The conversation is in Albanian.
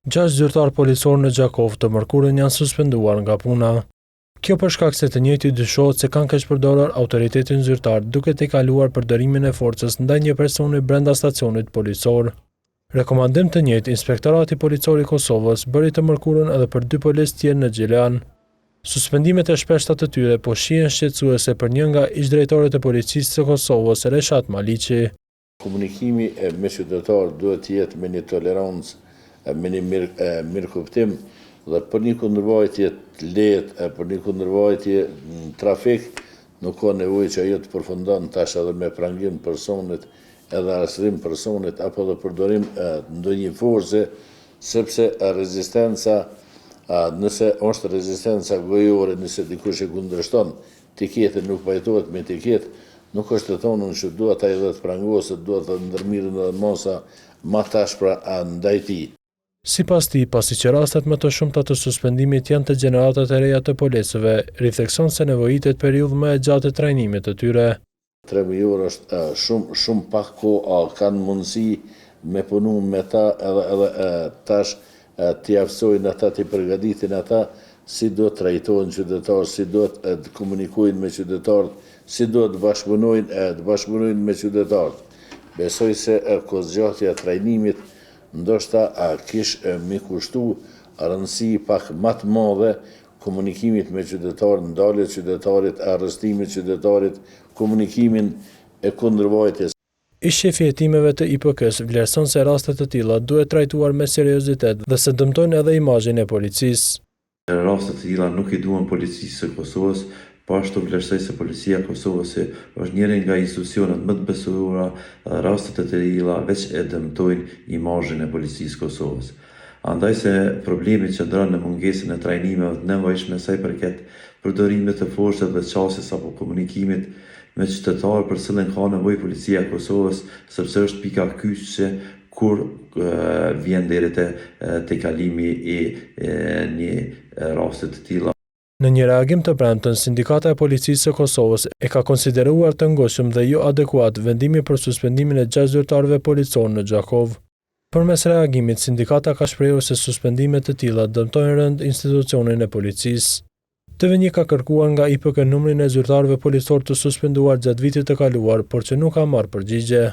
6 zyrtar policor në Gjakov të mërkurën janë suspenduar nga puna. Kjo për shkak se të njëjtit dyshohet se kanë keqpërdorur autoritetin zyrtar duke tejkaluar përdorimin e forcës ndaj një personi brenda stacionit policor. Rekomandim të njëjtë Inspektorati Policor i Kosovës bëri të mërkurën edhe për 2 policë tjerë në Gjilan. Suspendimet e shpeshta të tyre po shihen shqetësuese për një nga ish-drejtorët e policisë së Kosovës, Reshat Maliqi. Komunikimi me qytetarë duhet të jetë me një tolerancë, me një mirëkuptim dhe për një kundërvajtje të lehtë, për një kundërvajtje në trafik, nuk ka nevojë që ajo të përfundon tash edhe me prangim personit, edhe arrestim personit apo dhe përdorim ndonjë force, sepse rezistenca, nëse është rezistenca gojore, nëse dikush e kundërshton tiketën, nuk pajtohet me tiketë, nuk është të thonën që duhet ai dhe të prangohet, duhet të ndërmirën edhe masa ma tashpra ndaj tij. Sipas tij, pasi që rastet më të shumta të suspendimit janë të gjeneratat e reja të policëve, riflekson se nevojitet periudhë më e gjatë të trajnimit të tyre. 3 muaj është shumë pak kohë, kanë mundësi me punu me ta edhe tash t'i aftësojnë ata, t'i përgatitin ata, si do të trajtojnë qytetarë, si do të komunikojnë me qytetarët, si do të bashkëpunojnë me qytetarët. Besoj se kozgjatja e trajnimit ndoshta kish mi kushtu rëndësi pak më të madhe komunikimit me qytetarët, ndaljet qytetarit, arrestimit qytetarit, komunikimin e kundërvajtjes. Ish-shefi hetimeve të IPK-s vlerëson se rastet të tilla duhet trajtuar me seriozitet dhe se dëmtojnë edhe imazhin e policisë. Rastet të tilla nuk i duan policisë së Kosovës, po ashtu vlerësoj se policia e Kosovës është njëri nga institucionet më të besuara, rastet të tilla veç e dëmtojnë imazhin e policisë së Kosovës. Andaj se problemi qëndron në mungesën e trajnimeve të nevojshme sa i përket përdorimit të forcës dhe çasjes apo komunikimit me qytetarë për cilën ka nevojë policia e Kosovës, sepse është pika kyçe kur vjen deri te kalimi i një rasti të tilla. Në një reagim të premten, Sindikata e Policisë së Kosovës e ka konsideruar të ngushtëm dhe jo adekuat vendimin për suspendimin e 6 zyrtarëve policor në Gjakov. Përmes reagimit, sindikata ka shprehur se suspendimet të tilla dëmtojnë rënd institucionin e policisë. TVNI ka kërkuar nga IPK numrin e zyrtarëve policor të suspenduar gjatë vitit të kaluar, por që nuk ka marrë përgjigje.